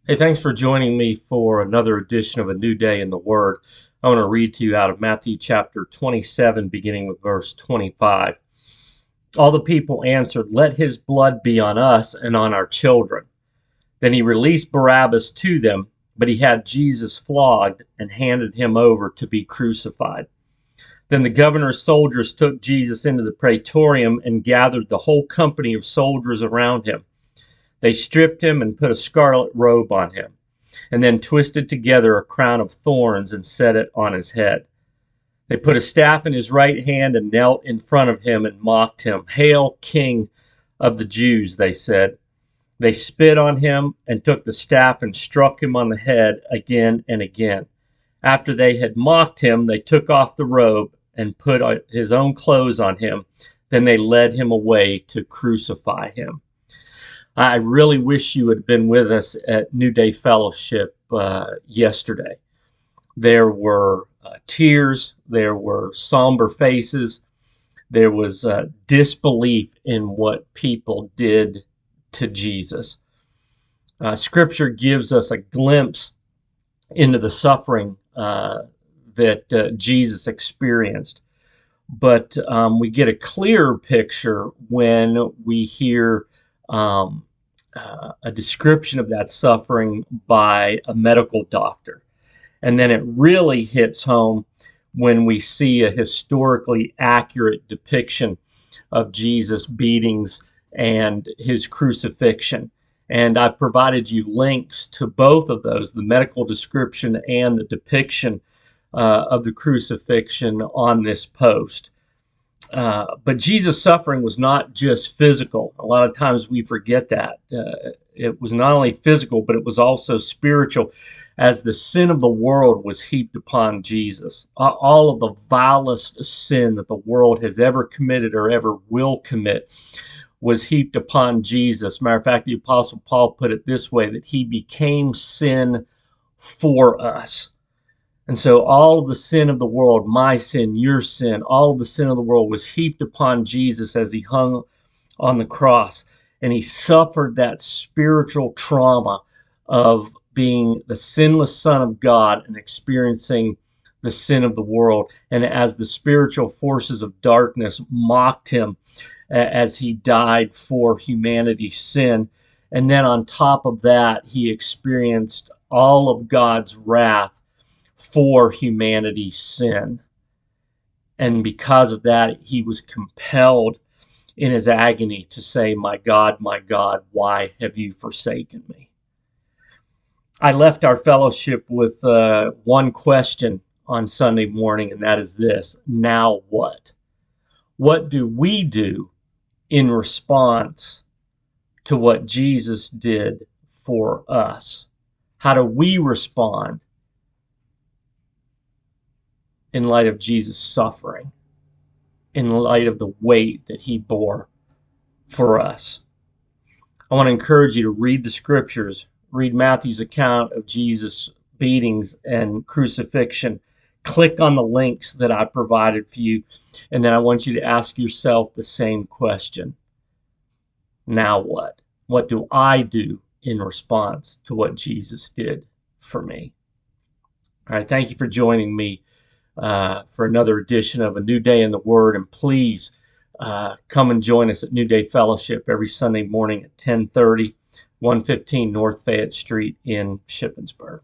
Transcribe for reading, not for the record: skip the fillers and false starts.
Hey, thanks for joining me for another edition of A New Day in the Word. I want to read to you out of Matthew chapter 27, beginning with verse 25. All the people answered, "Let his blood be on us and on our children." Then he released Barabbas to them, but he had Jesus flogged and handed him over to be crucified. Then the governor's soldiers took Jesus into the praetorium and gathered the whole company of soldiers around him. They stripped him and put a scarlet robe on him, and then twisted together a crown of thorns and set it on his head. They put a staff in his right hand and knelt in front of him and mocked him. "Hail, King of the Jews," they said. They spit on him and took the staff and struck him on the head again and again. After they had mocked him, they took off the robe and put his own clothes on him. Then they led him away to crucify him. I really wish you had been with us at New Day Fellowship yesterday. There were tears, there were somber faces, there was disbelief in what people did to Jesus. Scripture gives us a glimpse into the suffering that Jesus experienced, but we get a clearer picture when we hear a description of that suffering by a medical doctor. And then it really hits home when we see a historically accurate depiction of Jesus' beatings and his crucifixion. And I've provided you links to both of those, the medical description and the depiction of the crucifixion on this post. But Jesus' suffering was not just physical. A lot of times we forget that. It was not only physical, but it was also spiritual, as the sin of the world was heaped upon Jesus. All of the vilest sin that the world has ever committed or ever will commit was heaped upon Jesus. Matter of fact, the Apostle Paul put it this way, that he became sin for us. And so all of the sin of the world, my sin, your sin, all of the sin of the world was heaped upon Jesus as he hung on the cross. And he suffered that spiritual trauma of being the sinless Son of God and experiencing the sin of the world. And as the spiritual forces of darkness mocked him as he died for humanity's sin. And then on top of that, he experienced all of God's wrath for humanity's sin. And because of that, he was compelled in his agony to say, my God, why have you forsaken me?" I left our fellowship with one question on Sunday morning, and that is this: now what? What do we do in response to what Jesus did for us? How do we respond in light of Jesus' suffering, in light of the weight that he bore for us? I want to encourage you to read the scriptures, read Matthew's account of Jesus' beatings and crucifixion. Click on the links that I provided for you, and then I want you to ask yourself the same question. Now what? What do I do in response to what Jesus did for me? All right, thank you for joining me for another edition of A New Day in the Word. And please come and join us at New Day Fellowship every Sunday morning at 10:30, 115 North Fayette Street in Shippensburg.